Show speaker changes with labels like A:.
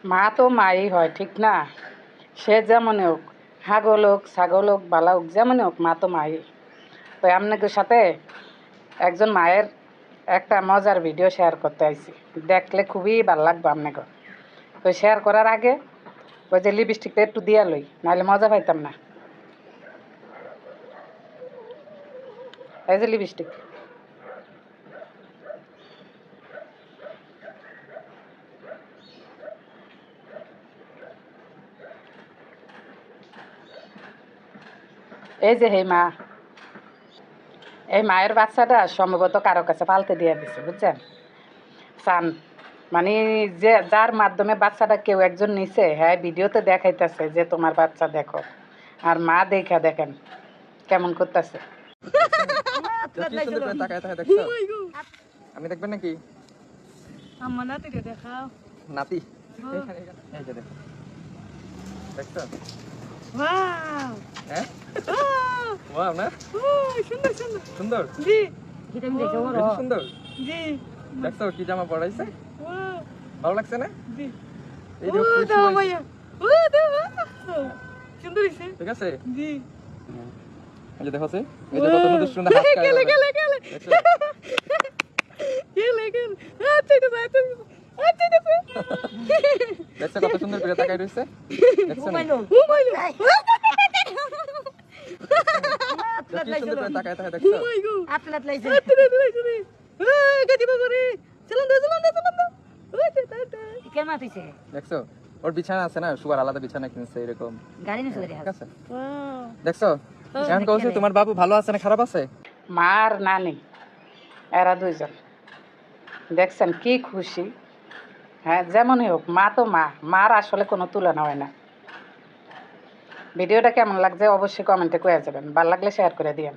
A: মা তো মাই হয়, ঠিক না? সে যেমন হোক, হাগল হোক, ছাগল হোক, বালা হোক, যেমন হোক, মা তো মাই। তো আপনাদের সাথে একজন মায়ের একটা মজার ভিডিও শেয়ার করতে আইছি, দেখলে খুবই ভালো লাগবে আপনাকে। তো শেয়ার করার আগে ওই যে লিপস্টিকটা একটু দিয়া লই, নাহলে মজা পাইতাম না। এই যে লিপস্টিক, এই যে হে মা, এই মায়ের বাচ্চাটা সম্ভবত কারো কাছে পালতে দিয়ে দিছে, বুঝছেন? সান মানে যে যার মাধ্যমে বাচ্চাটা কেউ একজন নিছে, হ্যাঁ ভিডিওতে দেখাইতেছে যে তোমার বাচ্চা দেখো, আর মা দেখা দেখেন কেমন করতেছে।
B: আমি দেখবেন নাকি
C: আমার নাতিকে দেখাও।
B: নাতি এই যে দেখো, দেখছো?
C: ওয়াও
B: হ্যাঁ
C: ওয়াও
B: ওয়াও না
C: ও সুন্দর সুন্দর
B: সুন্দর,
C: জি
A: এটা আমি দেখে বড়
B: বেশি সুন্দর।
C: জি
B: দেখছো কি জামা পরাইছে,
C: ওয়াও
B: ভালো লাগছে না?
C: জি
B: এই
C: ও
B: যে
C: দাও ভাইয়া ও দাও সুন্দর হইছে
B: ঠিক আছে,
C: জি
B: এই যে দেখো সে, এই যে কত সুন্দর সুন্দর হাত খায়।
C: গেলে গেলে গেলে
B: দেখছো?
C: গেলে গেলে আচ্ছা এটা আচ্ছা আচ্ছা
B: দেখছো কত সুন্দর করে তাকাই রইছে, দেখছো না?
C: ও মাইলো
B: কি সুন্দর করে তাকায় তাকায়, দেখছো?
C: ও মাই গড
A: আতলাত লাইছে।
C: আচ্ছা লাইছে রে এই গাদি বাবারে চলুন দে ওই তে
A: কে মাতিছে?
B: দেখছো ওর বিছানা আছে না, শুয়ার আলাদা বিছানা কিনছে এরকম,
A: গাড়ি নিছে
B: ঠিক আছে?
C: ওয়াও
B: দেখছো এখন কইছে তোমার বাবু ভালো আছে না খারাপ আছে?
A: মার নানি এরা দুইজন, দেখছেন কি খুশি। হ্যাঁ যেমনই হোক, মা তো মা, মার আসলে কোনো তুলনা হয় না। ভিডিওটা কেমন লাগছে অবশ্যই কমেন্টে কয়ে যাবেন, ভালো লাগলে শেয়ার করে দিয়েন।